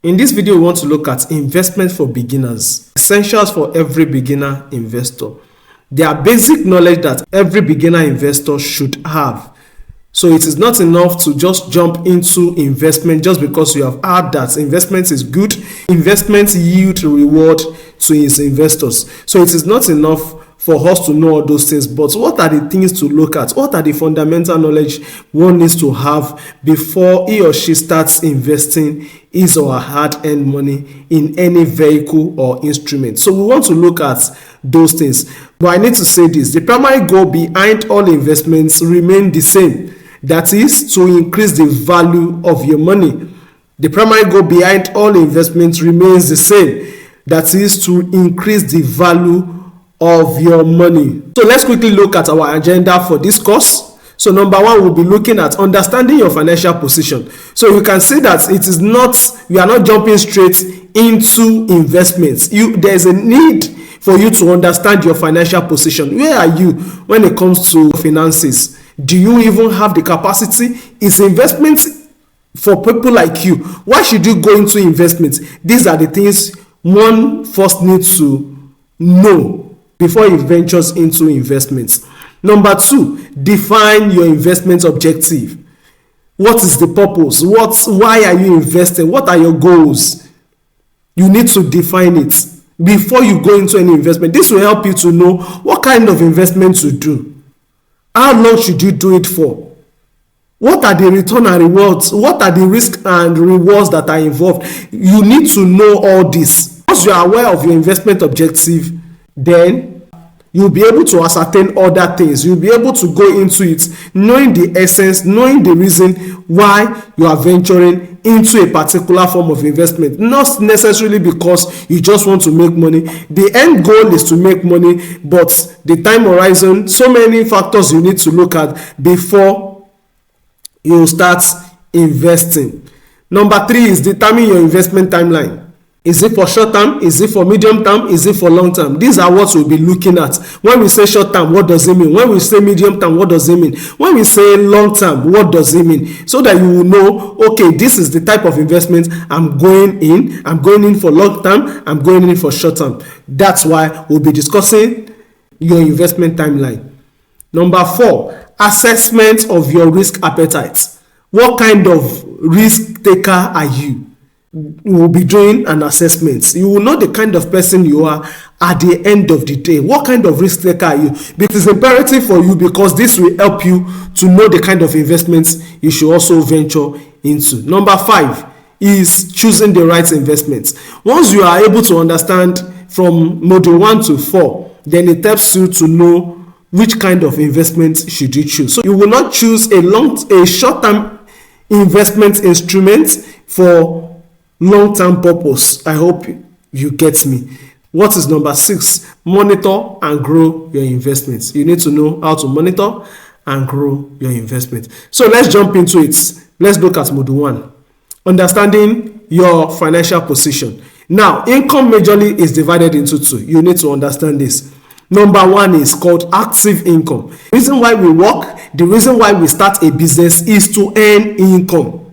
In this video, we want to look at investment for beginners, essentials for every beginner investor. There are basic knowledge that every beginner investor should have. So it is not enough to just jump into investment just because you have heard that investment is good. Investment yield reward to its investors. So it is not enough for us to know all those things, but what are the things to look at? What are the fundamental knowledge one needs to have before he or she starts investing his or her hard-earned money in any vehicle or instrument? So we want to look at those things. But I need to say this: the primary goal behind all investments remain the same. That is to increase the value of your money. The primary goal behind all investments remains the same. That is to increase the value of your money. So let's quickly look at our agenda for this course. So number one, we'll be looking at understanding your financial position. So you can see that it is not, we are not jumping straight into investments. There's a need for you to understand your financial position. Where are you when it comes to finances? Do you even have the capacity? Is investment for people like you? Why should you go into investments? These are the things one first needs to know before he ventures into investments. Number two, define your investment objective. What is the purpose? Why are you investing? What are your goals? You need to define it before you go into any investment. This will help you to know what kind of investment to do. How long should you do it for? What are the return and rewards? What are the risks and rewards that are involved? You need to know all this. Once you are aware of your investment objective, then you'll be able to ascertain other things. You'll be able to go into it knowing the essence, knowing the reason why you are venturing into a particular form of investment. Not necessarily because you just want to make money. The end goal is to make money, but the time horizon, so many factors you need to look at before you start investing. Number three is determine your investment timeline. Is it for short term? Is it for medium term? Is it for long term? These are what we'll be looking at. When we say short term, what does it mean? When we say medium term, what does it mean? When we say long term, what does it mean? So that you will know, okay, this is the type of investment I'm going in. I'm going in for long term. I'm going in for short term. That's why we'll be discussing your investment timeline. Number four, assessment of your risk appetite. What kind of risk taker are you? You will be doing an assessment. You will know the kind of person you are at the end of the day. What kind of risk taker are you? It is imperative for you because this will help you to know the kind of investments you should also venture into. Number five is choosing the right investments. Once you are able to understand from module 1 to 4, then it helps you to know which kind of investment should you choose. So you will not choose a short-term investment instrument for long-term purpose. I hope you get me. What is number 6? Monitor and grow your investments. You need to know how to monitor and grow your investment. So let's jump into it. Let's look at module 1. Understanding your financial position. Now, income majorly is divided into two. You need to understand this. Number 1 is called active income. The reason why we work, the reason why we start a business is to earn income.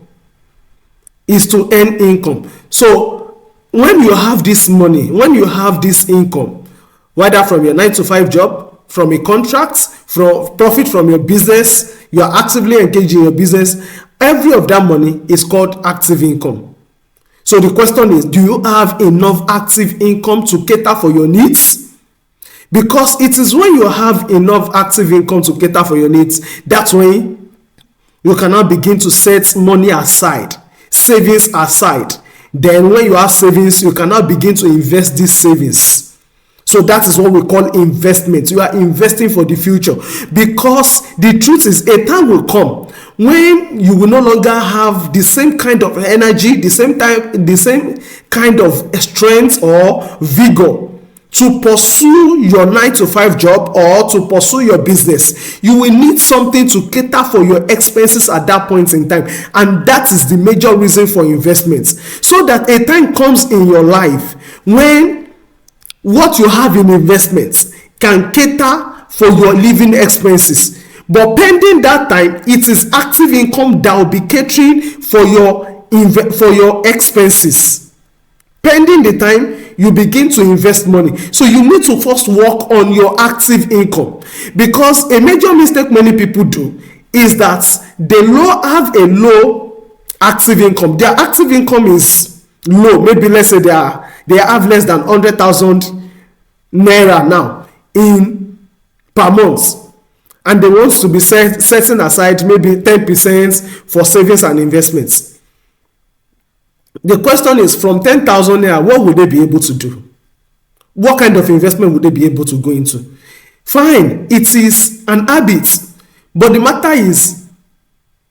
So when you have this money, when you have this income, whether from your 9-to-5 job, from a contract, from profit from your business, you are actively engaged in your business, every of that money is called active income. So the question is, do you have enough active income to cater for your needs? Because it is when you have enough active income to cater for your needs, that's when you cannot begin to set money aside, savings aside. Then when you have savings, you cannot begin to invest these savings. So that is what we call investment. You are investing for the future, because the truth is a time will come when you will no longer have the same kind of energy, the same kind of strength or vigor to pursue your 9-to-5 job or to pursue your business. You will need something to cater for your expenses at that point in time, and that is the major reason for investments. So that a time comes in your life when what you have in investments can cater for your living expenses. But pending that time, it is active income that will be catering for your for your expenses. Pending the time you begin to invest money. So you need to first work on your active income, because a major mistake many people do is that they have a low active income. Their active income is low. Maybe let's say they have less than 100,000 naira now per month, and they want to be setting aside maybe 10% for savings and investments. The question is, from 10,000 naira, what would they be able to do? What kind of investment would they be able to go into? Fine, it is an habit, but the matter is,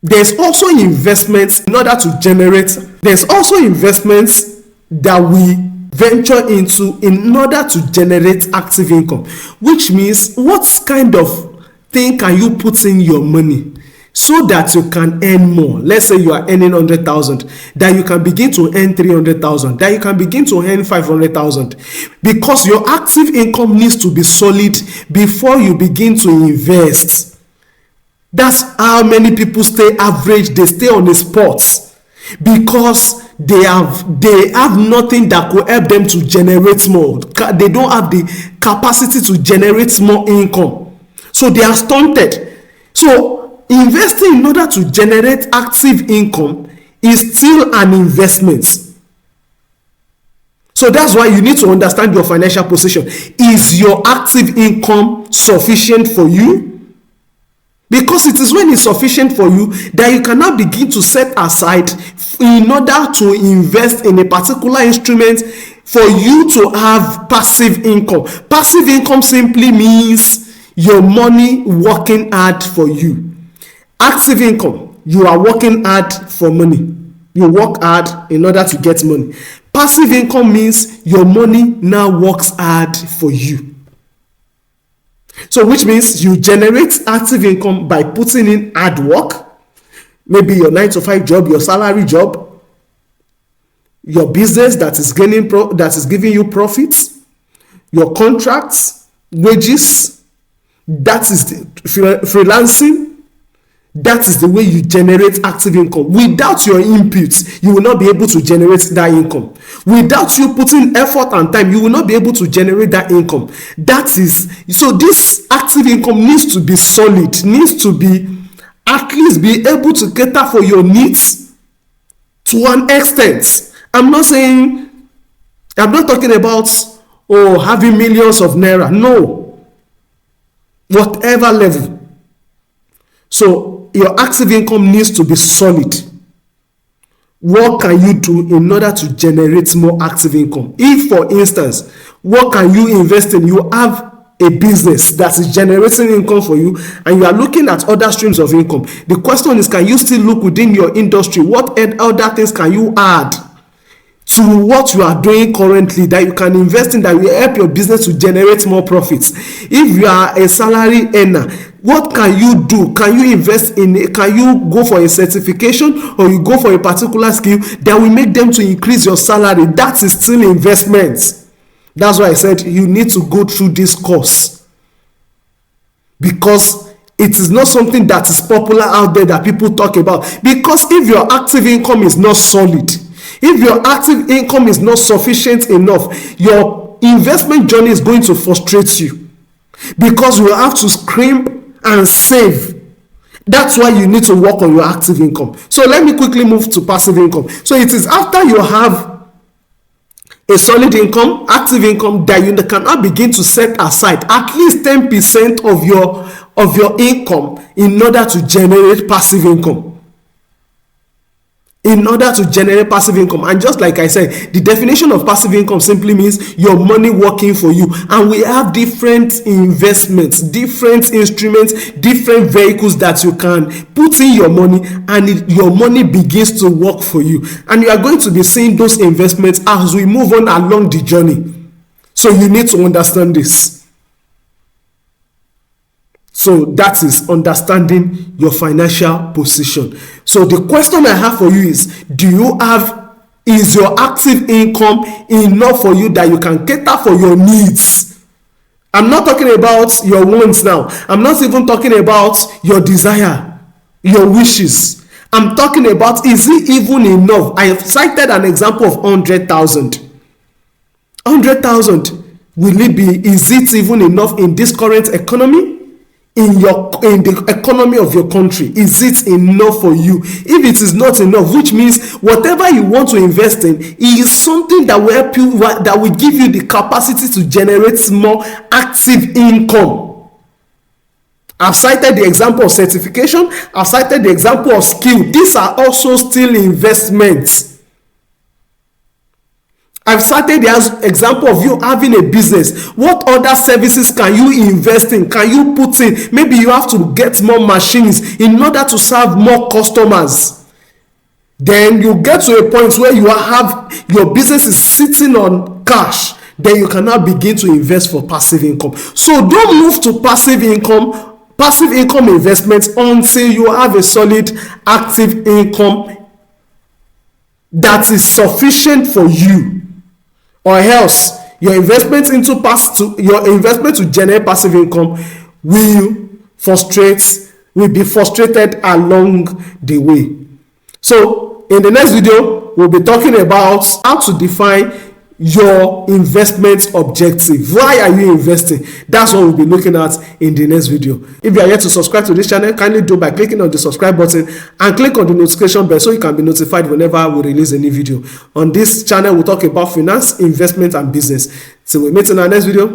there's also investments in order to generate. There's also investments that we venture into in order to generate active income, which means what kind of thing can you put in your money so that you can earn more? Let's say you are earning 100,000, that you can begin to earn 300,000, that you can begin to earn 500,000, because your active income needs to be solid before you begin to invest. That's how many people stay average. They stay on the spot because they have nothing that could help them to generate more. They don't have the capacity to generate more income, so they are stunted. So investing in order to generate active income is still an investment. So that's why you need to understand your financial position. Is your active income sufficient for you? Because it is when it's sufficient for you that you cannot begin to set aside in order to invest in a particular instrument for you to have passive income. Passive income simply means your money working hard for you. Active income, you are working hard for money. You work hard in order to get money. Passive income means your money now works hard for you. So which means you generate active income by putting in hard work, maybe your 9-to-5 job, your salary job, your business that is giving you profits, your contracts, wages, that is the freelancing. That is the way you generate active income. Without your inputs, you will not be able to generate that income. Without you putting effort and time, you will not be able to generate that income. So this active income needs to be solid, needs to be at least be able to cater for your needs to an extent. I'm not talking about having millions of naira. No. Whatever level. So your active income needs to be solid. What can you do in order to generate more active income? If, for instance, what can you invest in? You have a business that is generating income for you, and you are looking at other streams of income. The question is, can you still look within your industry? What other things can you add to what you are doing currently that you can invest in that will help your business to generate more profits? If you are a salary earner, what can you do? Can you invest in? Can you go for a certification, or you go for a particular skill that will make them to increase your salary? That is still investment. That's why I said you need to go through this course, because it is not something that is popular out there that people talk about. Because if your active income is not solid, if your active income is not sufficient enough, your investment journey is going to frustrate you, because you have to scrimp and save. That's why you need to work on your active income. So let me quickly move to passive income. So it is after you have a solid income, active income, that you cannot begin to set aside at least 10% of your income in order to generate passive income. In order to generate passive income. And just like I said, the definition of passive income simply means your money working for you. And we have different investments, different instruments, different vehicles that you can put in your money, and your money begins to work for you. And you are going to be seeing those investments as we move on along the journey. So you need to understand this. So that is understanding your financial position. So the question I have for you is, is your active income enough for you that you can cater for your needs? I'm not talking about your wants now. I'm not even talking about your desire, your wishes. I'm talking about, is it even enough? I have cited an example of 100,000. 100,000. Will it be, is it even enough in this current economy? In the economy of your country, is it enough for you? If it is not enough, which means whatever you want to invest in is something that will help you, that will give you the capacity to generate more active income. I've cited the example of certification, I've cited the example of skill. These are also still investments. I've cited the example of you having a business. What other services can you invest in? Can you put in? Maybe you have to get more machines in order to serve more customers. Then you get to a point where your business is sitting on cash. Then you can now begin to invest for passive income. So don't move to passive income investments until you have a solid active income that is sufficient for you. Or else your investment to generate passive income will be frustrated along the way. So in the next video, we'll be talking about how to define your investment objective. Why are you investing? That's what we'll be looking at in the next video. If you are yet to subscribe to this channel, kindly do by clicking on the subscribe button and click on the notification bell so you can be notified whenever we release a new video. On this channel, we'll talk about finance, investment, and business. So we meet in our next video.